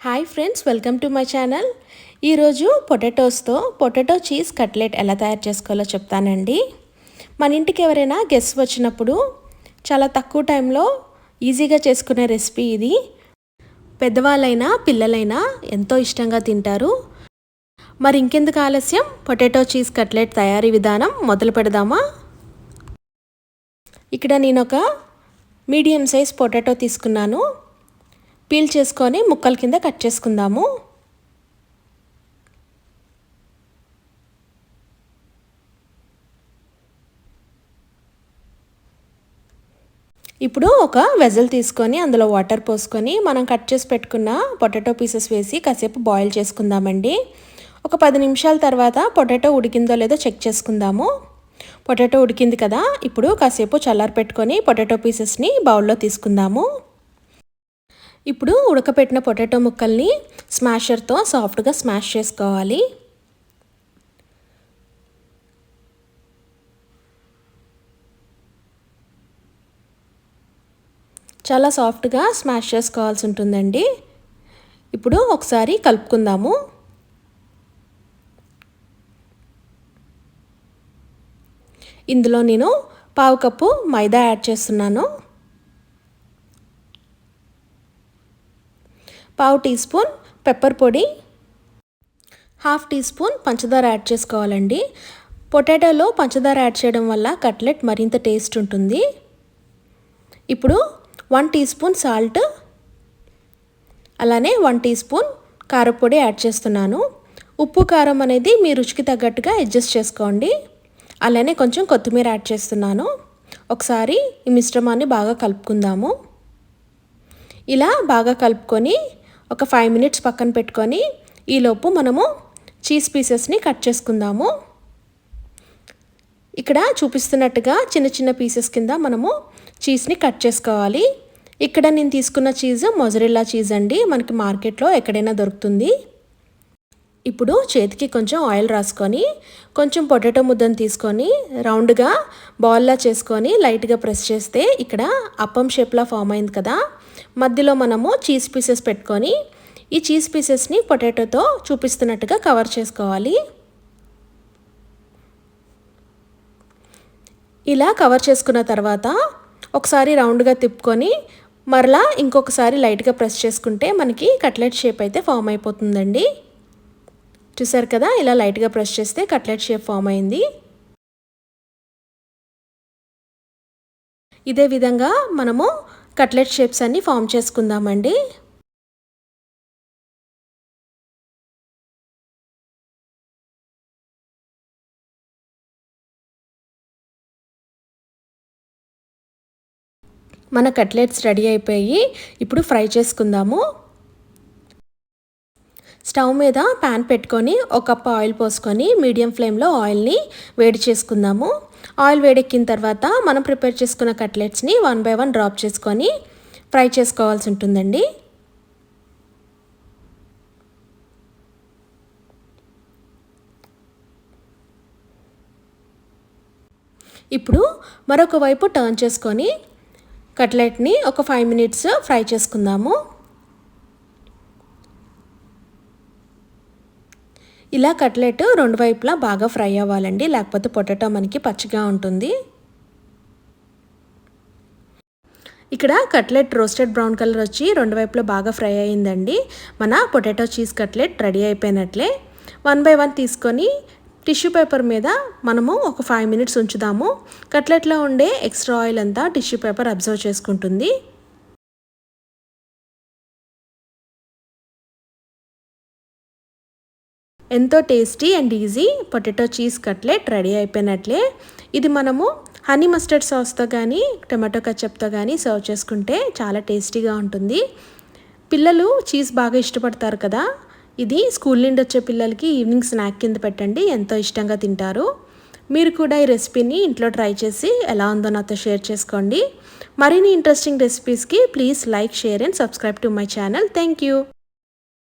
Hi friends, welcome to my channel. ఈరోజు potato cheese cutlet ఎలా తయారు చేసుకోవాలో చెప్తానండి. మన ఇంటికి ఎవరైనా గెస్ట్ వచ్చినప్పుడు చాలా తక్కువ టైంలో ఈజీగా చేసుకునే రెసిపీ ఇది. పెద్దవాళ్ళైనా పిల్లలైనా ఎంతో ఇష్టంగా తింటారు. మరి ఇంకెందుకు ఆలస్యం, పొటాటో చీజ్ కట్లెట్ తయారీ విధానం మొదలు పెడదామా? ఇక్కడ నేను ఒక మీడియం సైజ్ పొటాటో తీసుకున్నాను. పీల్ చేసుకొని ముక్కల కింద కట్ చేసుకుందాము. ఇప్పుడు ఒక వెజల్ తీసుకొని అందులో వాటర్ పోసుకొని మనం కట్ చేసి పెట్టుకున్న పొటాటో పీసెస్ వేసి కాసేపు బాయిల్ చేసుకుందామండి. ఒక 10 నిమిషాల తర్వాత పొటాటో ఉడికిందో లేదో చెక్ చేసుకుందాము. పొటాటో ఉడికింది కదా, ఇప్పుడు కాసేపు చల్లారి పెట్టుకొని పొటాటో పీసెస్ని బౌల్లో తీసుకుందాము. ఇప్పుడు ఉడకపెట్టిన పొటాటో ముక్కల్ని స్మాషర్తో సాఫ్ట్గా స్మాష్ చేసుకోవాలి. చాలా సాఫ్ట్గా స్మాష్ చేసుకోవాల్సి ఉంటుందండి. ఇప్పుడు ఒకసారి కలుపుకుందాము. ఇందులో నేను 1/2 కప్పు మైదా యాడ్ చేస్తున్నాను. 1/2 టీ స్పూన్ పెప్పర్ పొడి, 1/2 టీ స్పూన్ పంచదార యాడ్ చేసుకోవాలండి. పొటాటోలో పంచదార యాడ్ చేయడం వల్ల కట్లెట్ మరింత టేస్ట్ ఉంటుంది. ఇప్పుడు 1 టీ స్పూన్ సాల్ట్, అలానే 1 టీ స్పూన్ కారపొడి యాడ్ చేస్తున్నాను. ఉప్పు కారం అనేది మీ రుచికి తగ్గట్టుగా అడ్జస్ట్ చేసుకోండి. అలానే కొంచెం కొత్తిమీర యాడ్ చేస్తున్నాను. ఒకసారి ఈ మిశ్రమాన్ని బాగా కలుపుకుందాము. ఇలా బాగా కలుపుకొని ఒక 5 మినిట్స్ పక్కన పెట్టుకొని ఈలోపు మనము చీజ్ పీసెస్ని కట్ చేసుకుందాము. ఇక్కడ చూపిస్తున్నట్టుగా చిన్న చిన్న పీసెస్ కింద మనము చీజ్ని కట్ చేసుకోవాలి. ఇక్కడ నేను తీసుకున్న చీజ్ మొజరెల్లా చీజ్ అండి. మనకి మార్కెట్లో ఎక్కడైనా దొరుకుతుంది. ఇప్పుడు చేతికి కొంచెం ఆయిల్ రాసుకొని కొంచెం పొటాటో ముద్దను తీసుకొని రౌండ్గా బాల్లా చేసుకొని లైట్గా ప్రెస్ చేస్తే ఇక్కడ అప్పం షేప్లా ఫామ్ అయింది కదా, మధ్యలో మనము చీజ్ పీసెస్ పెట్టుకొని ఈ చీజ్ పీసెస్ని పొటాటోతో చూపిస్తున్నట్టుగా కవర్ చేసుకోవాలి. ఇలా కవర్ చేసుకున్న తర్వాత ఒకసారి రౌండ్గా తిప్పుకొని మరలా ఇంకొకసారి లైట్గా ప్రెస్ చేసుకుంటే మనకి కట్లెట్ షేప్ అయితే ఫామ్ అయిపోతుందండి. చూసారు కదా, ఇలా లైట్గా ప్రెస్ చేస్తే కట్లెట్ షేప్ ఫామ్ అయింది. ఇదే విధంగా మనము కట్లెట్ షేప్స్ అన్ని ఫామ్ చేసుకుందామండి. మన కట్లెట్స్ రెడీ అయిపోయి ఇప్పుడు ఫ్రై చేసుకుందాము. స్టవ్ మీద ప్యాన్ పెట్టుకొని 1 కప్ ఆయిల్ పోసుకొని మీడియం ఫ్లేమ్లో ఆయిల్ని వేడి చేసుకుందాము. ఆయిల్ వేడెక్కిన తర్వాత మనం ప్రిపేర్ చేసుకున్న కట్లెట్స్ని 1 బై 1 డ్రాప్ చేసుకొని ఫ్రై చేసుకోవాల్సి ఉంటుందండి. ఇప్పుడు మరొక వైపు టర్న్ చేసుకొని కట్లెట్ని ఒక 5 మినిట్స్ ఫ్రై చేసుకుందాము. ఇలా కట్లెట్ 2 వైపులా బాగా ఫ్రై అవ్వాలండి, లేకపోతే పొటాటో మనకి పచ్చిగా ఉంటుంది. ఇక్కడ కట్లెట్ రోస్టెడ్ బ్రౌన్ కలర్ వచ్చి 2 వైపులా బాగా ఫ్రై అయిందండి. మన పొటాటో చీజ్ కట్లెట్ రెడీ అయిపోయినట్లే. 1 బై 1 తీసుకొని టిష్యూ పేపర్ మీద మనము ఒక 5 మినిట్స్ ఉంచుదాము. కట్లెట్లో ఉండే ఎక్స్ట్రా ఆయిల్ అంతా టిష్యూ పేపర్ అబ్జర్వ్ చేసుకుంటుంది. ఎంతో tasty and easy potato cheese cutlet ready అయిపోయినట్లే. ఇది మనము హనీ మస్టర్డ్ సాస్తో కానీ టొమాటో కచప్తో కానీ సర్వ్ చేసుకుంటే చాలా టేస్టీగా ఉంటుంది. పిల్లలు చీజ్ బాగా ఇష్టపడతారు కదా. ఇది స్కూల్ నుండి వచ్చే పిల్లలకి ఈవినింగ్ స్నాక్ కింద పెట్టండి, ఎంతో ఇష్టంగా తింటారు. మీరు కూడా ఈ రెసిపీని ఇంట్లో ట్రై చేసి ఎలా ఉందో నాతో షేర్ చేసుకోండి. మరిన్ని ఇంట్రెస్టింగ్ రెసిపీస్కి please like, share and subscribe to my channel. Thank you.